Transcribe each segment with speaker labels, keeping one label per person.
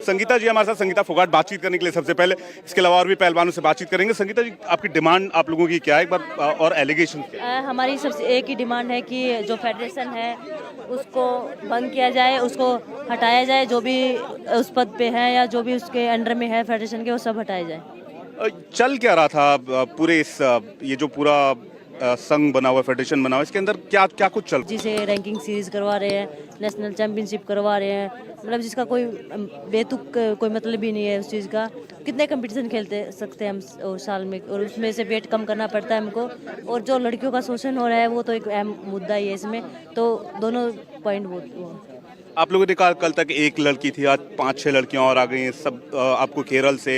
Speaker 1: संगीता जी हमारे साथ, संगीता फोगाट बातचीत करने के लिए सबसे पहले, इसके अलावा और भी पहलवानों से बातचीत करेंगे। संगीता जी, आपकी डिमांड आप लोगों की क्या है एक बार, और एलिगेशन क्या है?
Speaker 2: हमारी सबसे एक ही डिमांड है कि जो फेडरेशन है उसको भंग किया जाए, उसको हटाया जाए। जो भी उस पद पे है या जो भी उसके अंडर में है फेडरेशन के, वो सब हटाया जाए।
Speaker 1: चल क्या रहा था पूरे इस ये जो पूरा संघ बना हुआ, फेडरेशन बना हुआ, इसके अंदर क्या क्या कुछ चल?
Speaker 2: जिसे रैंकिंग सीरीज करवा रहे हैं, नेशनल चैंपियनशिप करवा रहे हैं, मतलब जिसका कोई बेतुक कोई मतलब ही नहीं है उस चीज़ का। कितने कंपटीशन खेलते सकते हैं हम साल में, और उसमें से वेट कम करना पड़ता है हमको। और जो लड़कियों का शोषण हो रहा है वो तो एक अहम मुद्दा ही है इसमें। तो दोनों पॉइंट वो
Speaker 1: आप लोगों ने कहा कल तक एक लड़की थी, आज 5-6 लड़कियां और आ गई हैं। सब आपको केरल से,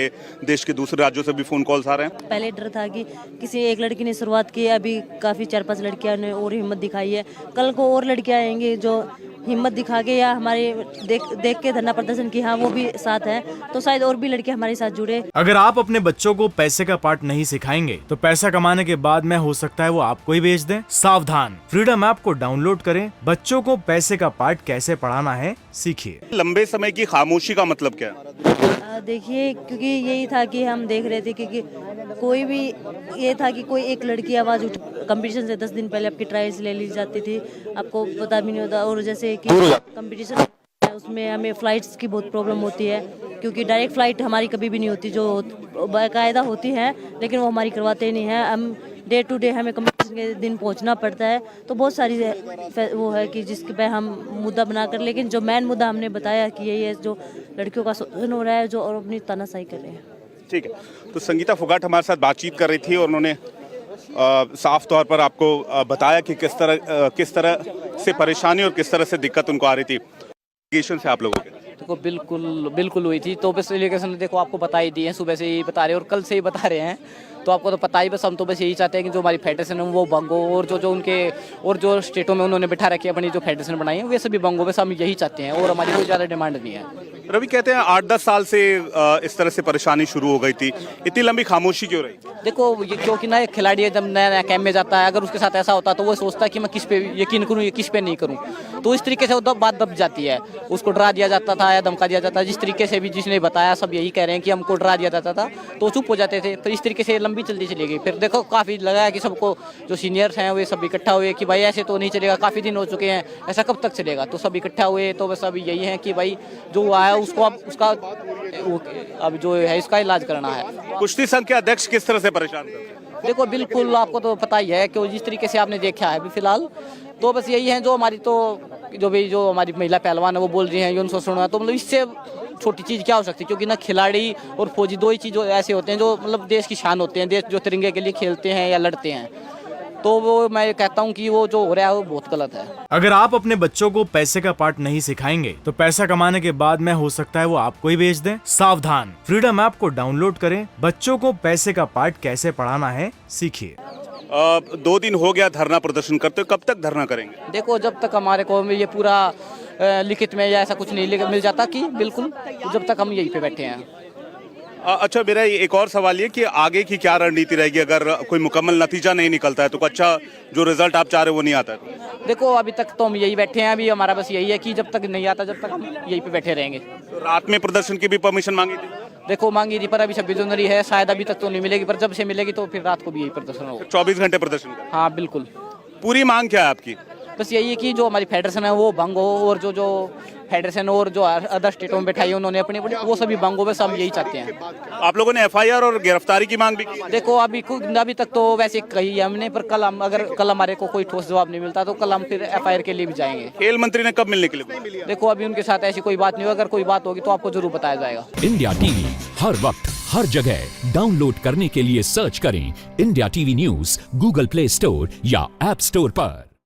Speaker 1: देश के दूसरे राज्यों से भी फोन कॉल्स आ रहे हैं।
Speaker 2: पहले डर था कि किसी एक लड़की ने शुरुआत की, अभी काफ़ी 4-5 लड़कियां ने और हिम्मत दिखाई है। कल को और लड़कियां आएंगी जो हिम्मत दिखा के या हमारे देख के धरना प्रदर्शन की, हाँ वो भी साथ है, तो शायद और भी लड़के हमारे साथ जुड़े।
Speaker 3: अगर आप अपने बच्चों को पैसे का पार्ट नहीं सिखाएंगे तो पैसा कमाने के बाद में हो सकता है वो आपको ही बेच दें। सावधान, फ्रीडम ऐप को डाउनलोड करें, बच्चों को पैसे का पार्ट कैसे पढ़ाना है सीखिए।
Speaker 1: लंबे समय की खामोशी का मतलब क्या है?
Speaker 2: देखिए, क्योंकि यही था कि हम देख रहे थे कि कोई भी ये था कि कोई एक लड़की आवाज़ उठ, कंपटीशन से 10 दिन पहले आपकी ट्रायल्स ले ली जाती थी, आपको पता भी नहीं होता। और जैसे कि कंपटीशन है उसमें हमें फ़्लाइट्स की बहुत प्रॉब्लम होती है, क्योंकि डायरेक्ट फ़्लाइट हमारी कभी भी नहीं होती, जो बाकायदा होती है लेकिन वो हमारी करवाते ही नहीं है। हम डे टू डे हमें कंपटीशन के दिन पहुंचना पड़ता है। तो बहुत सारी वो है कि जिसके पे हम मुद्दा बनाकर, लेकिन जो मेन मुद्दा हमने बताया कि यही है जो लड़कियों का शोषण हो रहा है, जो और अपनी तानाशाही कर रहे हैं।
Speaker 1: ठीक है, तो संगीता फोगाट हमारे साथ बातचीत कर रही थी और उन्होंने साफ तौर पर आपको बताया कि किस तरह से परेशानी और किस तरह से दिक्कत उनको आ रही थी। एलिगेशन से आप लोगों के
Speaker 4: देखो बिल्कुल हुई थी। तो बस एलिगेशन देखो आपको बता ही दिए हैं, सुबह से ही बता रहे हैं और कल से ही बता रहे हैं, तो आपको तो पता ही। बस हम तो बस यही चाहते हैं कि जो हमारी फेडरेशन है वो भंग हो, और जो उनके और जो स्टेटों में उन्होंने बिठा रखी है अपनी जो फेडरेशन बनाई है वे सभी भंग हो। बस हम यही चाहते हैं और हमारी कोई ज़्यादा डिमांड नहीं है।
Speaker 1: रवि कहते हैं 8-10 साल से इस तरह से परेशानी शुरू हो गई थी, इतनी लंबी खामोशी क्यों रही?
Speaker 4: देखो ये क्योंकि ना एक खिलाड़ी जब नया नया कैंप में जाता है, अगर उसके साथ ऐसा होता है तो वो सोचता है कि मैं किस पे यकीन करूं, ये किस पे नहीं करूं। तो इस तरीके से वो बात दब जाती है, उसको डरा दिया जाता था या धमका दिया जाता है। जिस तरीके से भी जिसने बताया सब यही कह रहे हैं कि हमको डरा दिया जाता था, तो चुप हो जाते थे। तो इस तरीके से लंबी चलती चली गई। फिर देखो काफ़ी लगा कि सबको जो सीनियर्स हैं वे सब इकट्ठा हुए कि भाई ऐसे तो नहीं चलेगा, काफ़ी दिन हो चुके हैं, ऐसा कब तक चलेगा। तो सब इकट्ठा हुए, तो बस अभी यही है कि भाई जो आया उसको अब उसका अब जो है इसका इलाज करना है।
Speaker 1: कुश्ती संघ के अध्यक्ष किस तरह से परेशान करते हैं?
Speaker 4: देखो बिल्कुल आपको तो पता ही है कि जिस तरीके से आपने देखा है अभी फिलहाल, तो बस यही है जो हमारी तो जो हमारी महिला पहलवान है वो बोल रही हैं यौन शोषण है। तो मतलब इससे छोटी चीज़ क्या हो सकती है, क्योंकि ना खिलाड़ी और फौजी दो ही चीज़ ऐसे होते हैं जो मतलब देश की शान होते हैं, देश जो तिरंगे के लिए खेलते हैं या लड़ते हैं। तो वो मैं कहता हूँ कि वो जो हो रहा है वो बहुत गलत है।
Speaker 3: अगर आप अपने बच्चों को पैसे का पार्ट नहीं सिखाएंगे तो पैसा कमाने के बाद में हो सकता है वो आपको ही बेच दें। सावधान, फ्रीडम ऐप को डाउनलोड करें, बच्चों को पैसे का पार्ट कैसे पढ़ाना है सीखिए।
Speaker 1: 2 दिन हो गया धरना प्रदर्शन करते, कब तक धरना करेंगे?
Speaker 4: देखो जब तक हमारे को ये पूरा लिखित में या ऐसा कुछ नहीं मिल जाता कि बिल्कुल, जब तक हम यहीं पे बैठे हैं।
Speaker 1: अच्छा, मेरा एक और सवाल ये कि आगे की क्या रणनीति रहेगी अगर कोई मुकम्मल नतीजा नहीं निकलता है, तो अच्छा जो रिजल्ट आप चाह रहे हो वो नहीं आता है?
Speaker 4: देखो अभी तक तो हम यही बैठे हैं, अभी हमारा बस यही है कि जब तक नहीं आता जब तक हम यहीं पे बैठे रहेंगे।
Speaker 1: तो रात में प्रदर्शन की भी परमिशन मांगी थी?
Speaker 4: देखो मांगी थी, पर अभी 26 जनवरी है, शायद अभी तक तो नहीं मिलेगी, पर जब से मिलेगी तो फिर रात को भी यही प्रदर्शन होगा।
Speaker 1: 24 घंटे प्रदर्शन का?
Speaker 4: हाँ बिल्कुल।
Speaker 1: पूरी मांग क्या है आपकी?
Speaker 4: बस यही है कि जो हमारी फेडरेशन है वो भंग हो, और जो फेडरेशन और जो अदर स्टेटों में बैठाई उन्होंने अपनी वो सभी भंग हो। बस हम यही चाहते हैं।
Speaker 1: आप लोगों ने FIR और गिरफ्तारी की मांग भी की?
Speaker 4: देखो अभी तक तो वैसे कही है हमने, पर कल हमारे को कोई ठोस जवाब नहीं मिलता तो कल हम फिर FIR के लिए भी जाएंगे।
Speaker 1: खेल मंत्री ने कब मिलने के लिए बोला?
Speaker 4: देखो अभी उनके साथ ऐसी कोई बात नहीं हो, अगर कोई बात होगी तो आपको जरूर बताया जाएगा।
Speaker 5: इंडिया टीवी हर वक्त हर जगह डाउनलोड करने के लिए सर्च करें India TV news Google play store या ऐप स्टोर पर।